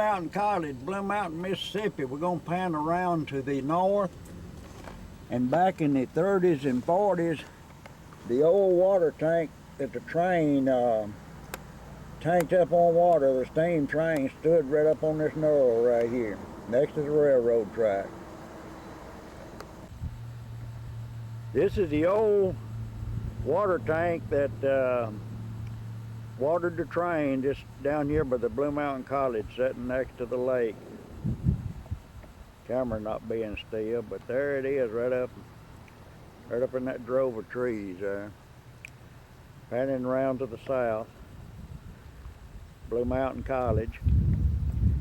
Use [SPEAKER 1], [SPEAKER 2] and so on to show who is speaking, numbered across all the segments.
[SPEAKER 1] Mountain College, Blue Mountain, Mississippi. We're going to pan around to the north. And back in the 30s and 40s, the old water tank that the train tanked up on water, the steam train stood right up on this knoll right here, next to the railroad track. This is the old water tank that watered the train just down here by the Blue Mountain College, sitting next to the lake. Camera not being still, but there it is, right up in that drove of trees there. Panning around to the south, Blue Mountain College.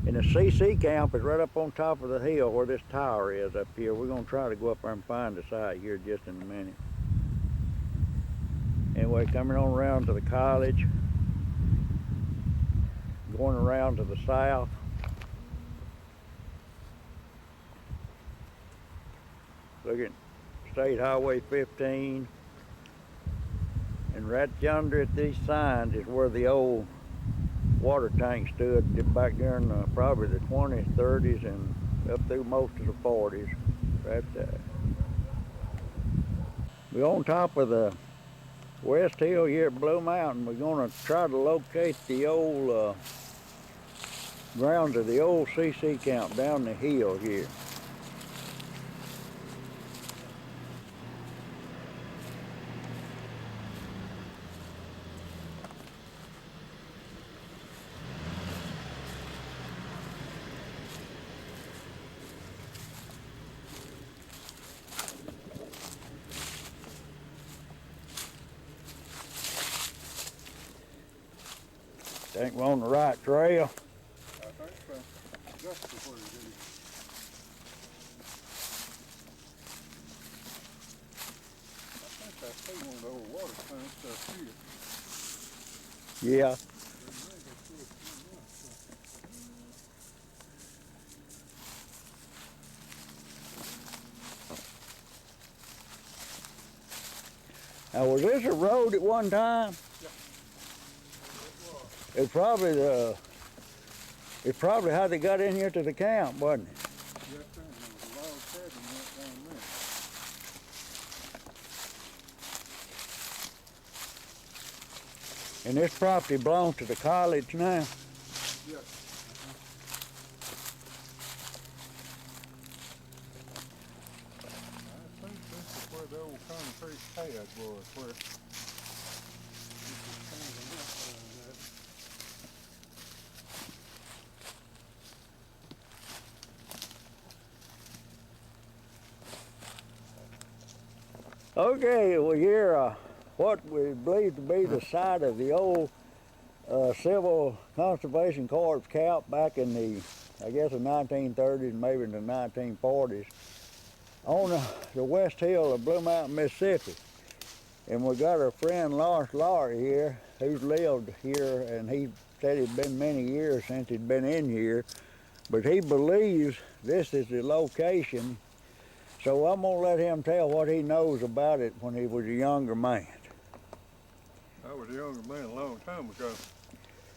[SPEAKER 1] And the C.C.C camp is right up on top of the hill where this tower is up here. We're going to try to go up there and find the site here just in a minute. Anyway, coming on around to the college, going around to the south. Look at State Highway 15. And right yonder at these signs is where the old water tank stood back during probably the 20s, 30s, and up through most of the 40s. Right there. We're on top of the West Hill here at Blue Mountain. We're going to try to locate the old grounds of the old C.C. camp down the hill here. Think we're on the right trail.
[SPEAKER 2] I think so. Just before you did it. I think I see one of the old water tanks up here.
[SPEAKER 1] Yeah. Now, was this a road at one time?
[SPEAKER 2] Yeah.
[SPEAKER 1] It's probably how they got in here to the camp, wasn't it?
[SPEAKER 2] Yes, sir. There was a log cabin right down there.
[SPEAKER 1] And this property belongs to the college now.
[SPEAKER 2] Yes. I think this is where the old concrete pad was, where this is kind of a mess around there.
[SPEAKER 1] Okay, well here, what we believe to be the site of the old Civil Conservation Corps camp back in the, I guess, the 1930s, maybe in the 1940s, on the West Hill of Blue Mountain, Mississippi. And we got our friend Lowery here, who's lived here, and he said it'd been many years since he'd been in here, but he believes this is the location. So I'm going to let him tell what he knows about it when he was a younger man.
[SPEAKER 2] I was a younger man a long time ago,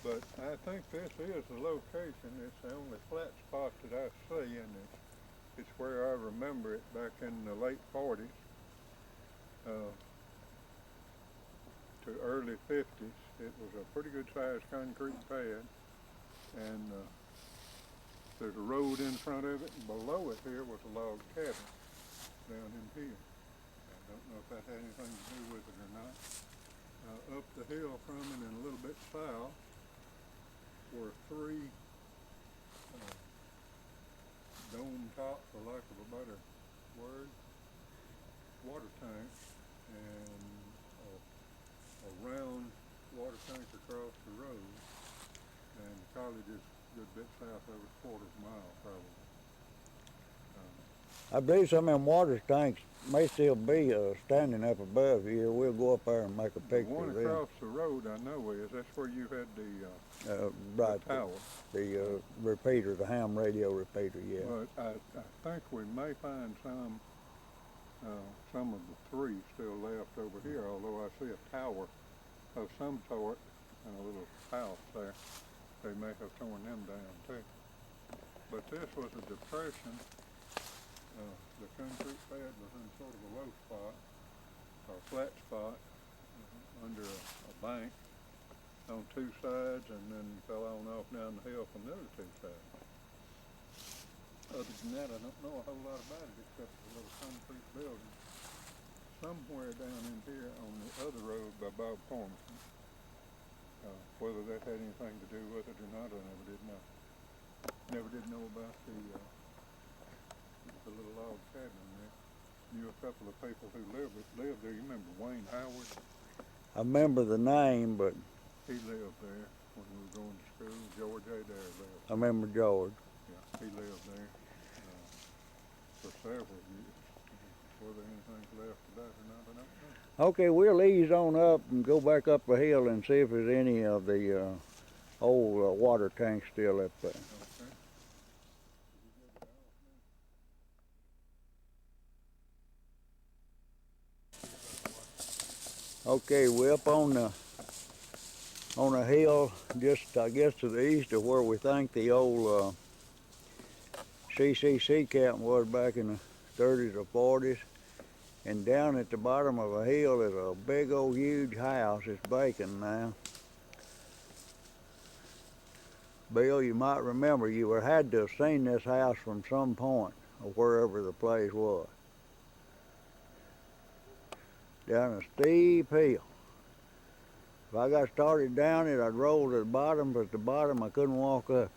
[SPEAKER 2] but I think this is the location. It's the only flat spot that I see, and it's where I remember it back in the late 40s to early 50s. It was a pretty good sized concrete pad, and there's a road in front of it, and below it here was a log cabin down in here. I don't know if that had anything to do with it or not. Up the hill from it and a little bit south were three dome top, for lack of a better word, water tanks, and a round water tank across the road. And the college is a good bit south of a quarter of a mile probably.
[SPEAKER 1] I believe some of them water tanks may still be standing up above here. We'll go up there and make a picture
[SPEAKER 2] The one
[SPEAKER 1] of them.
[SPEAKER 2] across the road I know is, that's where you had
[SPEAKER 1] Right,
[SPEAKER 2] the tower.
[SPEAKER 1] The repeater, the ham radio repeater, yeah.
[SPEAKER 2] But I think we may find some of the three still left over here, although I see a tower of some sort and a little house there. They may have torn them down too. But this was a depression. The concrete pad was in sort of a low spot, or flat spot, under a bank on two sides, and then fell on off down the hill from the other two sides. Other than that, I don't know a whole lot about it except a little concrete building somewhere down in here on the other road by Bob Formanson. Whether that had anything to do with it or not, I never did know. Never did know about the little log cabin there. Knew a couple of people who lived there. You remember Wayne Howard?
[SPEAKER 1] I remember the name, but
[SPEAKER 2] He lived there when we were going to school. George Adair lived.
[SPEAKER 1] I remember George.
[SPEAKER 2] Yeah, he lived there for several years. Whether anything's left of that or not, I don't know.
[SPEAKER 1] Okay, we'll ease on up and go back up the hill and see if there's any of the old water tanks still up there.
[SPEAKER 2] Okay.
[SPEAKER 1] Okay, we're up on a hill just, I guess, to the east of where we think the old C.C.C. camp was back in the 30s or 40s. And down at the bottom of a hill is a big old huge house. It's vacant now. Bill, you might remember you had to have seen this house from some point of wherever the place was. Down a steep hill. If I got started down it, I'd roll to the bottom, but at the bottom I couldn't walk up.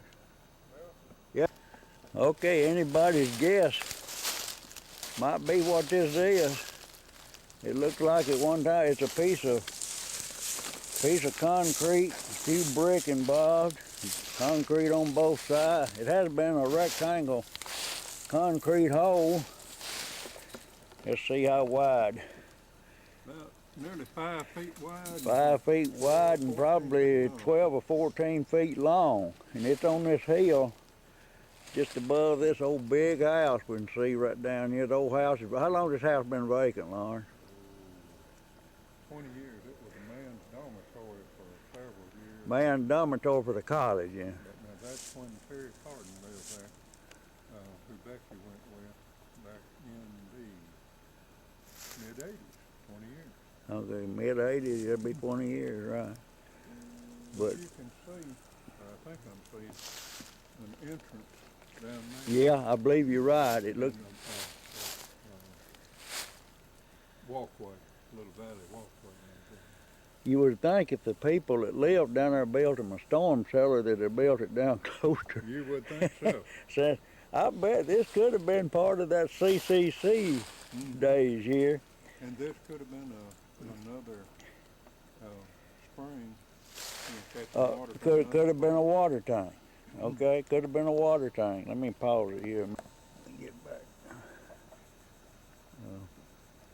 [SPEAKER 1] Yeah. Okay, anybody's guess might be what this is. It looks like at one time it's a piece of concrete, a few brick involved, concrete on both sides. It has been a rectangle concrete hole. Let's see how wide.
[SPEAKER 2] About nearly 5 feet wide.
[SPEAKER 1] 5 feet wide and probably 12 or 14 feet long. And it's on this hill just above this old big house we can see right down here. The old house. How long has this house been vacant, Lauren?
[SPEAKER 2] 20 years. It was a man's dormitory for several years.
[SPEAKER 1] Man's dormitory for the college, yeah.
[SPEAKER 2] But now that's when Terry Carden lived there, who Becky went with back in the mid-80s, 20 years.
[SPEAKER 1] Okay, mid-80s, it'll be 20 years, right. But
[SPEAKER 2] you can see, I think I'm seeing an entrance down there.
[SPEAKER 1] yeah, I believe you're right. It looks.
[SPEAKER 2] Walkway, little valley walkway.
[SPEAKER 1] You would think if the people that lived down there built them a storm cellar, that they built it down closer.
[SPEAKER 2] You would think so.
[SPEAKER 1] So I bet this could have been part of that C.C.C. days here.
[SPEAKER 2] And this could have been another spring.
[SPEAKER 1] Could have been a water tank. Okay, could have been a water tank. Let me pause it here. Get back.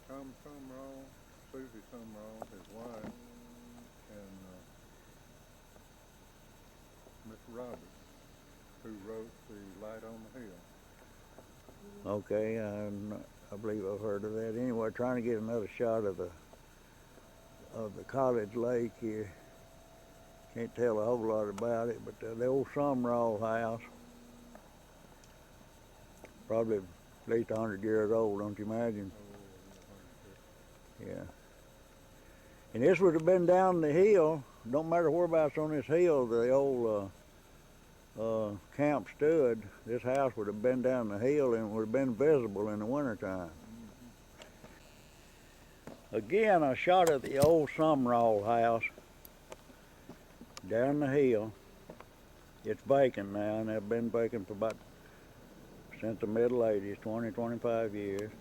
[SPEAKER 2] Tom Sumrall, Susie Sumrall, his wife, and Miss Roberts, who wrote The Light on the Hill.
[SPEAKER 1] Okay, I believe I've heard of that. Anyway, trying to get another shot of the college lake here. Can't tell a whole lot about it, but the old Sumrall house, probably at least 100 years old, don't you imagine? Yeah. And this would have been down the hill. Don't matter whereabouts on this hill the old camp stood. This house would have been down the hill and would have been visible in the wintertime. Again, a shot of the old Sumrall house down the hill. It's vacant now, and they've been vacant for about since the middle 80s, 20, 25 years.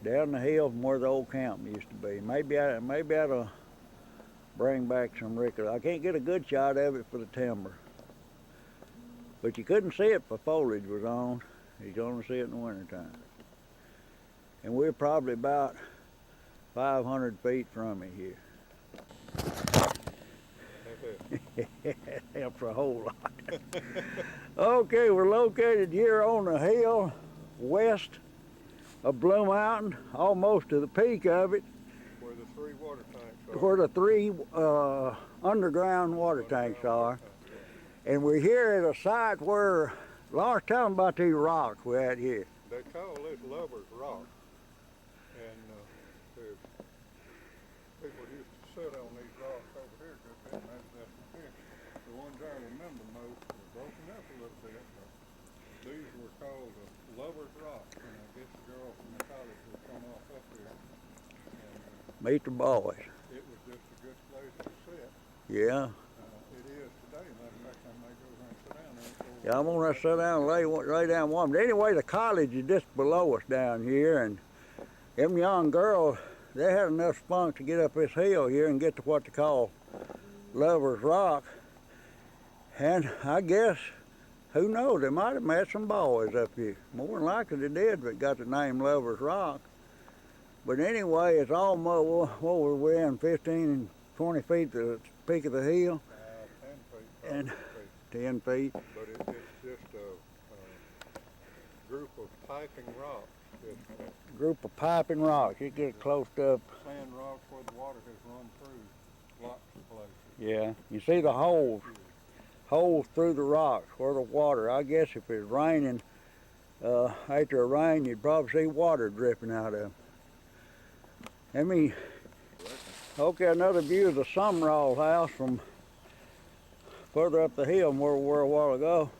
[SPEAKER 1] Down the hill from where the old camp used to be. Maybe that'll bring back some record. I can't get a good shot of it for the timber, but you couldn't see it if the foliage was on. You can only see it in the wintertime. And we're probably about 500 feet from it here. Helps a whole lot. Okay, we're located here on the hill west of Blue Mountain, almost to the peak of it.
[SPEAKER 2] Where the 3 water tanks are.
[SPEAKER 1] Where the 3 underground water tanks are. And we're here at a site where Lars, tell them about these rocks we had here.
[SPEAKER 2] They call this Lover's Rock. And there's people used to sit on these rocks over here a good bit, and that's the fish. The ones I remember most were broken up a little bit, but these were called Lover's Rock. And I guess the girl from the college would come off up here. And
[SPEAKER 1] Meet the boys.
[SPEAKER 2] it was just a good place to sit.
[SPEAKER 1] Yeah.
[SPEAKER 2] It is today. Matter of fact, I may go over and sit down there.
[SPEAKER 1] Yeah, I'm gonna sit down and lay down warm. But anyway, the college is just below us down here, and them young girls, they had enough spunk to get up this hill here and get to what they call Lover's Rock. And I guess, who knows, they might have met some boys up here. More than likely they did, but got the name Lover's Rock. But anyway, it's almost, what were we in, 15 and 20 feet to the peak of the hill?
[SPEAKER 2] 10 feet.
[SPEAKER 1] And
[SPEAKER 2] 10 feet.
[SPEAKER 1] 10 feet.
[SPEAKER 2] But it's just a group of piping rocks. It's
[SPEAKER 1] Group of piping rocks. You get close up.
[SPEAKER 2] sand rocks where the water has run through lots of places.
[SPEAKER 1] Yeah, you see the holes through the rocks where the water. I guess if it's raining, after a rain, you'd probably see water dripping out of them. I mean, okay, another view of the Summerall house from further up the hill than where we were a while ago.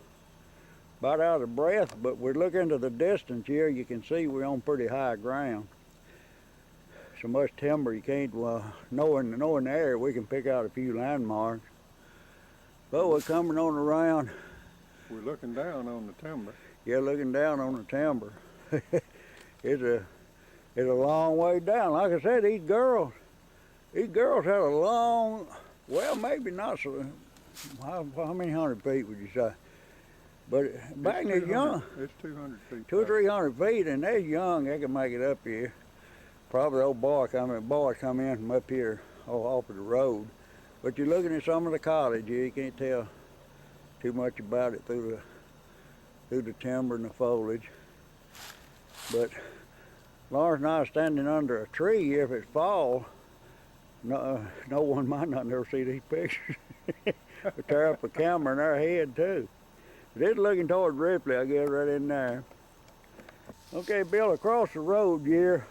[SPEAKER 1] About out of breath, but we look into the distance here, you can see we're on pretty high ground. So much timber you can't, knowing the area, we can pick out a few landmarks. But we're coming on around.
[SPEAKER 2] We're looking down on the timber.
[SPEAKER 1] Yeah, looking down on the timber. It's a long way down. Like I said, these girls had a long, well, maybe not so, how many hundred feet would you say? But back when they're young,
[SPEAKER 2] It's 200 feet.
[SPEAKER 1] 200 or 300 feet, and they're young, they can make it up here. Probably the old boys come in from up here off of the road. But you're looking at some of the college here, you can't tell too much about it through the timber and the foliage. But Lawrence and I are standing under a tree here. If it's fall, no one might not never see these pictures. We tear up a camera in our head too. But it's looking toward Ripley, I guess, right in there. Okay, Bill, across the road here,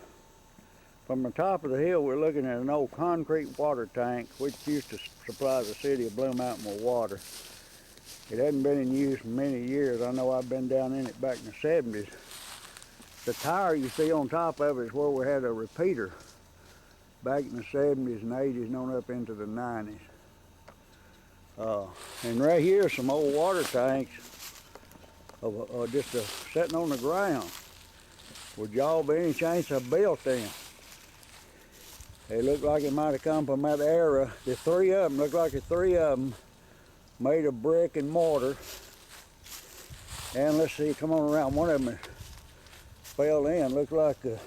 [SPEAKER 1] from the top of the hill, we're looking at an old concrete water tank, which used to supply the city of Blue Mountain with water. It hadn't been in use for many years. I know I've been down in it back in the 70s. The tower you see on top of it is where we had a repeater back in the 70s and 80s and on up into the 90s. And right here, some old water tanks just sitting on the ground. Would y'all by any chance have built them? They look like it might have come from that era. The three of them, look like the three of them made of brick and mortar. And let's see, come on around, one of them fell in. Looked like, man,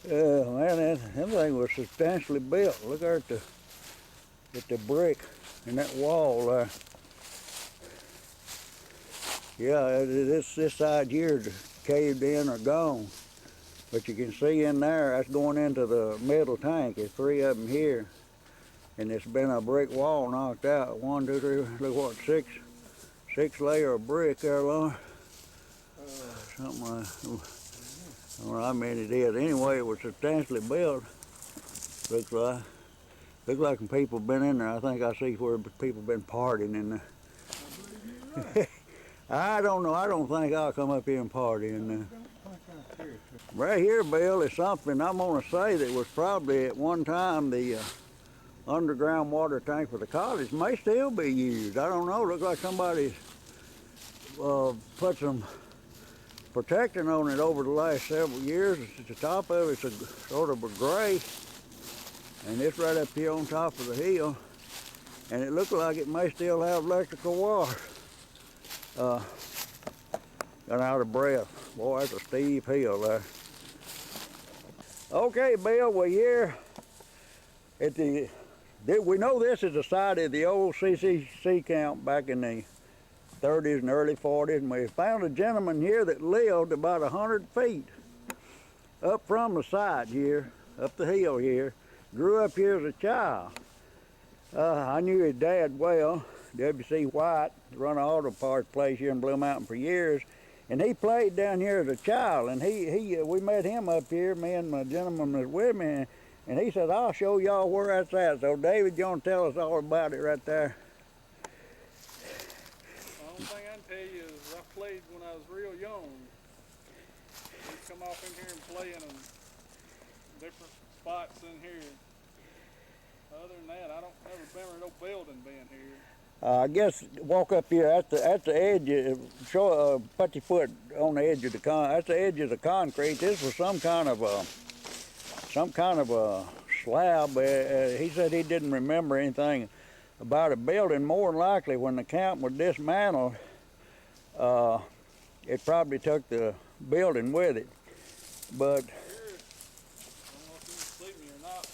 [SPEAKER 1] that thing was substantially built. Look there at the brick in that wall there. Yeah, this side here caved in or gone. But you can see in there, that's going into the middle tank. There's three of them here. And it's been a brick wall knocked out. 1, 2, 3, look what, six layer of brick there, Lord. Something like, I don't know how many it is. Anyway, it was substantially built. Looks like people been in there. I think I see where people been partying in there. I don't know. I don't think I'll come up here and party in there. Right here, Bill, is something I'm going to say that was probably at one time the underground water tank for the college. May still be used. I don't know. Looks like somebody's put some protecting on it over the last several years. At the top of it's a sort of a gray, and it's right up here on top of the hill, and it looks like it may still have electrical water. Got out of breath. Boy, that's a steep hill there. Okay, Bill, we're here at we know this is the site of the old C.C.C camp back in the 30s and early 40s, and we found a gentleman here that lived about 100 feet up from the site here, up the hill here, grew up here as a child. I knew his dad well, W.C. White, run an auto parts place here in Blue Mountain for years, and he played down here as a child. And we met him up here, me and my gentleman was with me, and he said, "I'll show y'all where that's at." So David, you want to tell us all about it right there?
[SPEAKER 3] The only thing I can tell you is I played when I was real young. We'd come off in here and play in different spots in here. Other than that, I don't ever remember no building being here.
[SPEAKER 1] I guess walk up here at the edge. Put your foot on the edge of that's the edge of the concrete. This was some kind of a slab. He said he didn't remember anything about a building. More than likely, when the camp was dismantled, it probably took the building with it. But
[SPEAKER 3] here, I don't know if you can see me or not.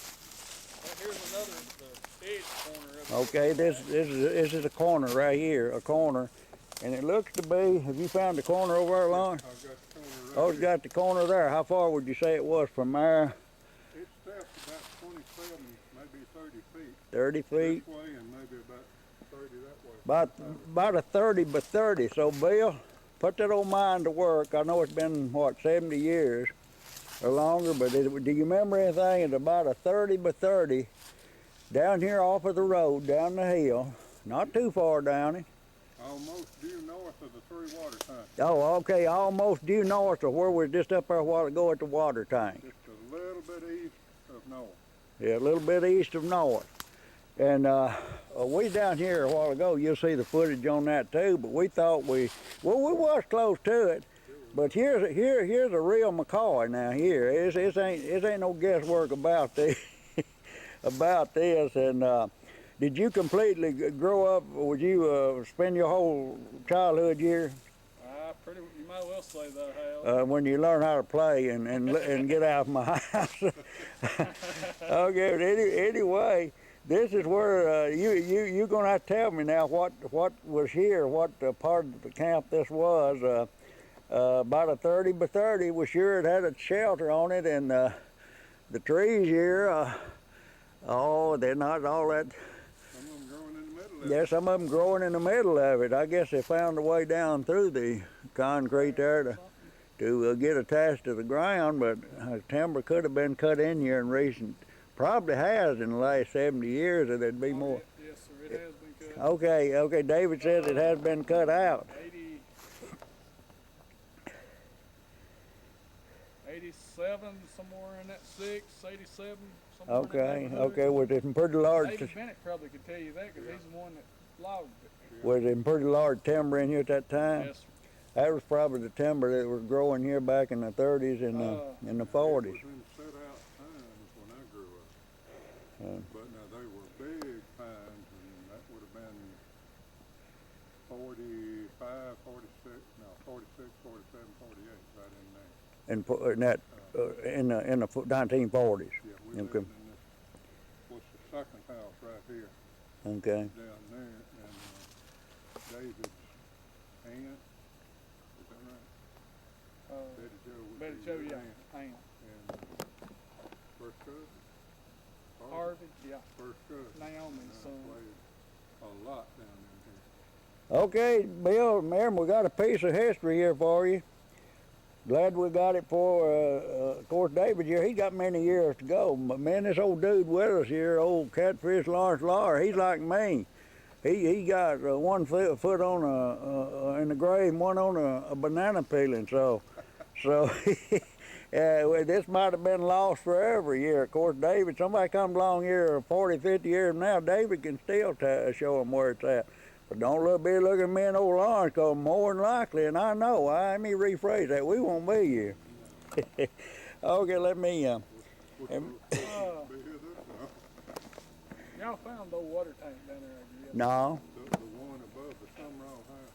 [SPEAKER 3] But here's another the edge corner of it.
[SPEAKER 1] okay, this is a corner right here, a corner, and it looks to be. Have you found the corner over there, Lon?
[SPEAKER 2] I've got the corner right
[SPEAKER 1] Oh, it's
[SPEAKER 2] here.
[SPEAKER 1] got the corner there. How far would you say it was from there?
[SPEAKER 2] It's depth about 27, maybe 30 feet.
[SPEAKER 1] 30 feet.
[SPEAKER 2] This way and maybe about 30 that way.
[SPEAKER 1] About a 30 by 30. So, Bill, put that old mine to work. I know it's been, what, 70 years or longer, but do you remember anything? It's about a 30 by 30 down here off of the road, down the hill. Not too far down it.
[SPEAKER 2] Almost due north of the 3 water tanks.
[SPEAKER 1] Oh, okay, almost due north of where we were just up there a while ago at the water tank.
[SPEAKER 2] Just a little bit east of north.
[SPEAKER 1] Yeah, a little bit east of north. And we down here a while ago, you'll see the footage on that too, but we thought we was close to it. But here's a real McCoy now here. It ain't no guesswork about this. about this. And did you completely grow up, would you spend your whole childhood here?
[SPEAKER 3] You might well say that, Hal.
[SPEAKER 1] When you learn how to play and get out of my house. Okay, but anyway, this is where you're gonna have to tell me now what was here, what part of the camp this was. About a 30 by 30. Was sure it had a shelter on it, and the trees here. They're not all that.
[SPEAKER 2] Some of them growing in the middle of it.
[SPEAKER 1] Yeah, some of them growing in the middle of it. I guess they found a way down through the concrete there to get attached to the ground, but timber could have been cut in here in recent. Probably has in the last 70 years, or there'd be more.
[SPEAKER 3] Yes, sir, it has been cut.
[SPEAKER 1] Okay, David says it has been cut out.
[SPEAKER 3] 87, somewhere in that 87, somewhere in that
[SPEAKER 1] Okay,
[SPEAKER 3] neighborhood.
[SPEAKER 1] was it in pretty large,
[SPEAKER 3] David Bennett probably could tell you that because he's the one that logged it.
[SPEAKER 1] was it in pretty large timber in here at that time?
[SPEAKER 3] Yes, sir.
[SPEAKER 1] That was probably the timber that was growing here back in the 30s and in the 40s.
[SPEAKER 2] It was in set out pines when I grew up. But now they were big pines, and that would have been 45, 46, 47, 48, right in there.
[SPEAKER 1] In the 1940s.
[SPEAKER 2] Yeah, we
[SPEAKER 1] Okay.
[SPEAKER 2] lived in this, what's the second house right here,
[SPEAKER 1] Okay.
[SPEAKER 2] down there, and David's aunt, is that right? Betty Joe would
[SPEAKER 3] Betty
[SPEAKER 2] be
[SPEAKER 3] Joe,
[SPEAKER 2] his
[SPEAKER 3] yeah.
[SPEAKER 2] aunt,
[SPEAKER 3] Aunt.
[SPEAKER 2] and first cousin?
[SPEAKER 3] Harvey, yeah.
[SPEAKER 2] First cousin.
[SPEAKER 3] Naomi's son.
[SPEAKER 2] Played a lot down in here.
[SPEAKER 1] Okay, Bill, remember, we got a piece of history here for you. Glad we got it for, of course, David here, he got many years to go. But man, this old dude with us here, old Catfish Lawrence Lawyer, he's like me. He got one foot on in the grave and one on a banana peeling. So this might have been lost forever here. Of course, David, somebody comes along here 40, 50 years from now, David can still show him where it's at. But don't be looking at me and old Lawrence, because more than likely, and I know, let me rephrase that, we won't be here. Okay, let me,
[SPEAKER 3] Y'all found the old water tank down there, I guess.
[SPEAKER 1] no.
[SPEAKER 2] The one above the Summerall house.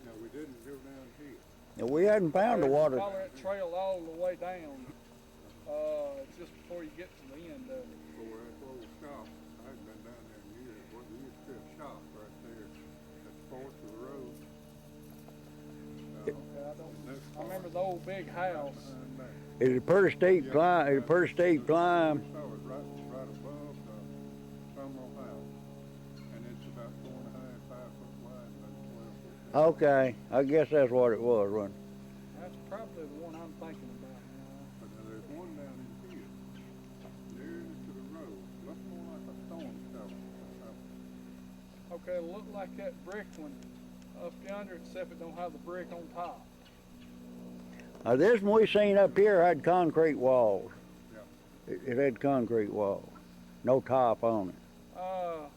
[SPEAKER 2] No, we didn't go down here.
[SPEAKER 1] We hadn't found the water.
[SPEAKER 3] Follow that trail all the way down. Just before you get to the end of it.
[SPEAKER 2] Before that old shop, I hadn't been down there in years. Well, there used to be a shop right there at the fourth of the road.
[SPEAKER 3] I remember the old big house.
[SPEAKER 1] It's a pretty steep climb. It's a pretty steep climb.
[SPEAKER 2] We saw it right above the Summerall house. And
[SPEAKER 1] Okay, I guess that's what it was, wasn't it?
[SPEAKER 3] That's probably the one I'm thinking about now.
[SPEAKER 2] But now there's one down in here, nearly to the road. Looks more like a stone shovel or something.
[SPEAKER 3] Okay, it looked like that brick one up yonder, except it don't have the brick on top.
[SPEAKER 1] This one we seen up here had concrete walls.
[SPEAKER 2] Yeah.
[SPEAKER 1] It had concrete walls, no top on it.
[SPEAKER 3] How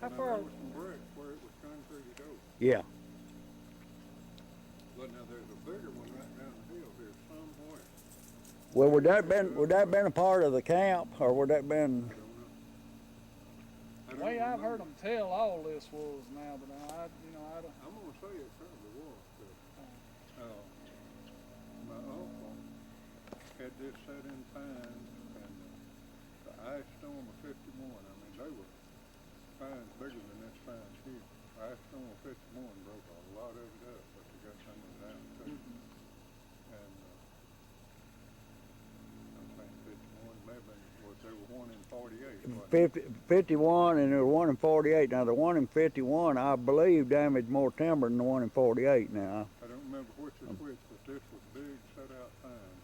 [SPEAKER 2] Now,
[SPEAKER 3] far?
[SPEAKER 2] there was some bricks where it was concreted over.
[SPEAKER 1] Yeah.
[SPEAKER 2] But now there's a bigger one right down the hill here somewhere.
[SPEAKER 1] Well, would that been a part of the camp, or would that been?
[SPEAKER 2] I don't know. I
[SPEAKER 3] The
[SPEAKER 2] don't
[SPEAKER 3] way I've heard
[SPEAKER 2] remember.
[SPEAKER 3] them tell all this was now, but I don't.
[SPEAKER 2] I'm gonna say it probably was, but, my uncle had this set in time, and the ice storm of '51, I mean, they were fines bigger than this fine here. Ice storm of '51 broke a lot of it up, but they got some of it out too. And, I'm saying '51, maybe, was there was one in '48, wasn't there?
[SPEAKER 1] 51 and there was one in 48. Now the one in 51, I believe, damaged more timber than the one in 48 now.
[SPEAKER 2] I don't remember which is which, but this was big set out fines,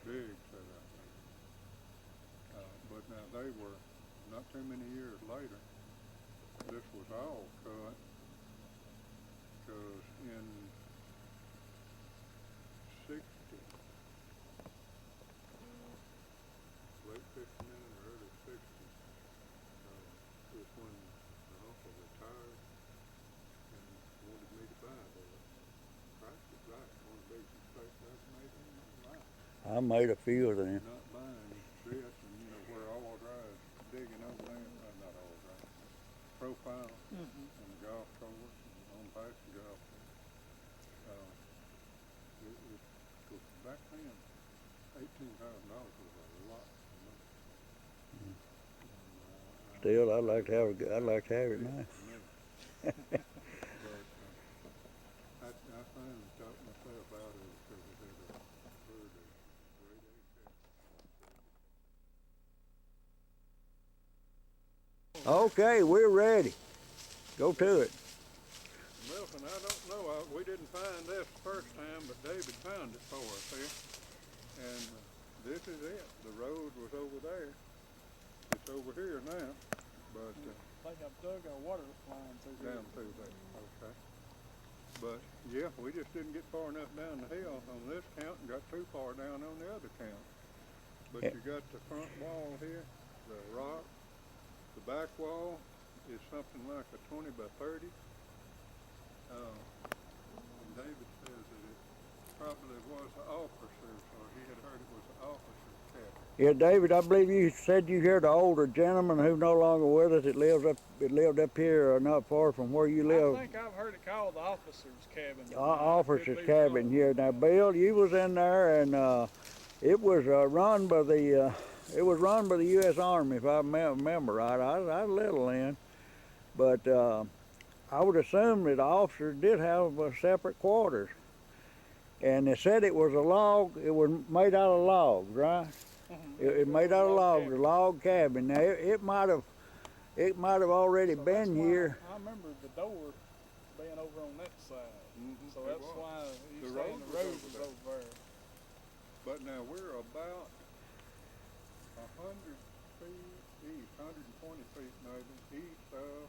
[SPEAKER 2] big set out fines. But now they were, not too many years later, this was all cut, because in '60, late '59 or early '60s, was when my uncle retired and wanted me to buy that. Price was right, one of the biggest mistakes I ever made in my life.
[SPEAKER 1] I made a few of them.
[SPEAKER 2] Not buying this, and where all dry is digging over there, not all dry, profile and the golf course and on past the golf course. It was back then, $18,000 was a lot of money.
[SPEAKER 1] Still, I'd like to have it now.
[SPEAKER 2] But I finally talked myself out of it because it had a bird that great
[SPEAKER 1] Okay, we're ready. Go to it.
[SPEAKER 2] Milton, I don't know, we didn't find this the first time, but David found it for us here. And this is it. The road was over there. It's over here now, but
[SPEAKER 3] I think I've dug our water line through
[SPEAKER 2] down through there. Okay. But yeah, we just didn't get far enough down the hill on this count and got too far down on the other count. But
[SPEAKER 1] Yeah.
[SPEAKER 2] you got the front wall here, the rock. The back wall is something like a 20 by 30. And David says that it probably was the officer's, or he had heard it was the officer's cabin.
[SPEAKER 1] Yeah, David, I believe you said you heard the older gentleman who's no longer with us. It lived up here, not far from where you live.
[SPEAKER 3] I think I've heard it called the officer's cabin.
[SPEAKER 1] Officer's cabin here. Now, Bill, you was in there, and it was run by the U.S. Army, if I remember right. I was little then, but I would assume that the officers did have separate quarters. And they said it was a log. It was made out of logs, right? It made out of logs, a log cabin. Now it might have already
[SPEAKER 3] So
[SPEAKER 1] been
[SPEAKER 3] that's why
[SPEAKER 1] here.
[SPEAKER 3] I remember the door being over on that side. So
[SPEAKER 2] It
[SPEAKER 3] that's
[SPEAKER 2] was.
[SPEAKER 3] why
[SPEAKER 2] The
[SPEAKER 3] you
[SPEAKER 2] road
[SPEAKER 3] saying the
[SPEAKER 2] was
[SPEAKER 3] road
[SPEAKER 2] over
[SPEAKER 3] was
[SPEAKER 2] there.
[SPEAKER 3] over there.
[SPEAKER 2] But now we're about 100 feet east, 120 feet maybe, east of,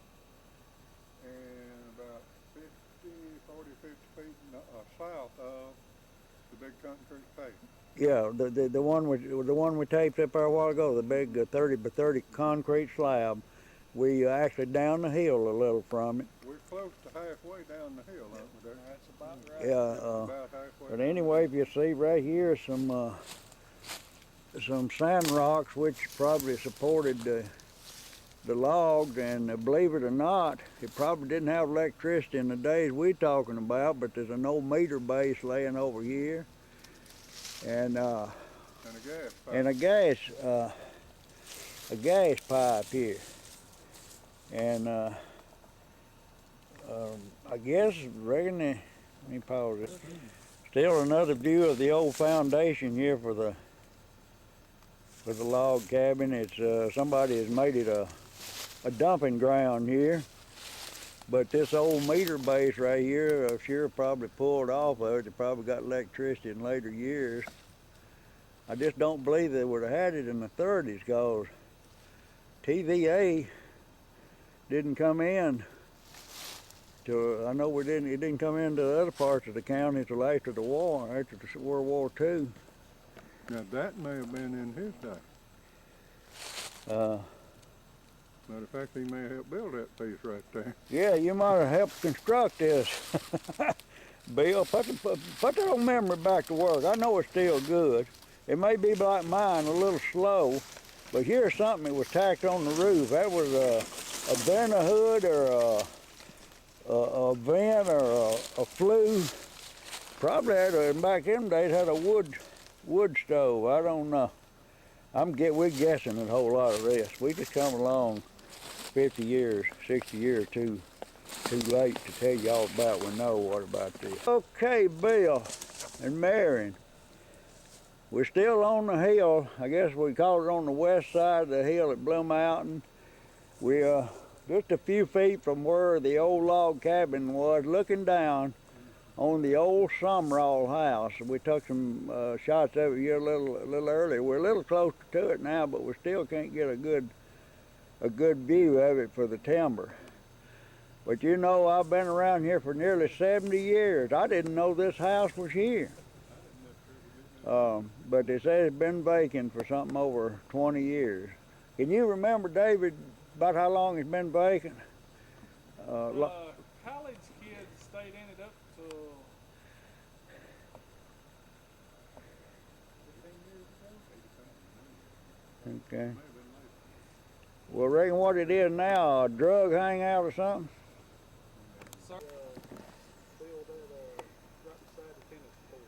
[SPEAKER 2] and about 40, 50 feet south of the big concrete pavement.
[SPEAKER 1] Yeah, the one we taped up there a while ago, the big 30 by 30 concrete slab. We actually down the hill a little from it.
[SPEAKER 2] We're close to halfway down the hill, aren't we there?
[SPEAKER 3] That's about right.
[SPEAKER 1] Yeah.
[SPEAKER 2] About halfway.
[SPEAKER 1] But
[SPEAKER 2] down
[SPEAKER 1] anyway, if you see right here, some sand rocks which probably supported the logs, and believe it or not, it probably didn't have electricity in the days we're talking about, but there's an old meter base laying over here, and
[SPEAKER 2] and a gas pipe.
[SPEAKER 1] and a gas pipe here, and I guess let me pause it. Still another view of the old foundation here for the log cabin. It's somebody has made it a dumping ground here. But this old meter base right here, sure probably pulled off of it. They probably got electricity in later years. I just don't believe they would have had it in the 30s, because TVA didn't come in to, I know it didn't come into the other parts of the county until after the war, after the World War II.
[SPEAKER 2] Now that may have been in his day. Matter of fact, he may have helped build that piece right there.
[SPEAKER 1] Yeah, you might have helped construct this. Bill, put that old memory back to work. I know it's still good. It may be like mine, a little slow, but here's something that was tacked on the roof. That was a vent hood or a vent or a flue. Probably had back in them days had a wood stove. I don't know. We're guessing a whole lot of this. We just come along 50 years, 60 years too late to tell y'all about we know what about this. Okay, Bill and Marion. We're still on the hill. I guess we call it on the west side of the hill at Blue Mountain. We're just a few feet from where the old log cabin was, looking down on the old Sumrall house. We took some shots of it here a little earlier. We're a little closer to it now, but we still can't get a good view of it for the timber. But you know, I've been around here for nearly 70 years. I didn't know this house was here. But they say it's been vacant for something over 20 years. Can you remember, David, about how long it's been vacant?
[SPEAKER 3] College kids stayed in it up till 15 years ago.
[SPEAKER 1] Okay. Well, reckon what it is now, a drug hangout or something?
[SPEAKER 3] Build that right beside the tennis court.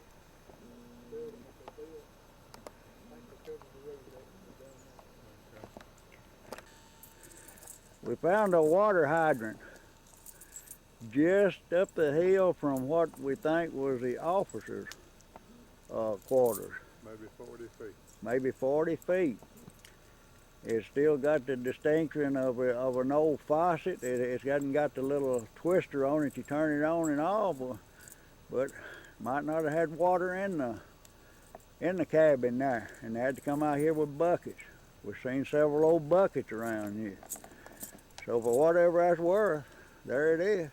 [SPEAKER 3] Building that they built. I think they covered the road up and down there.
[SPEAKER 1] We found a water hydrant just up the hill from what we think was the officers' quarters.
[SPEAKER 2] Maybe 40 feet.
[SPEAKER 1] Maybe 40 feet. It's still got the distinction of an old faucet. It's got the little twister on it. You turn it on and off, but might not have had water in the cabin there, and they had to come out here with buckets. We've seen several old buckets around here. So for whatever that's worth, there it is.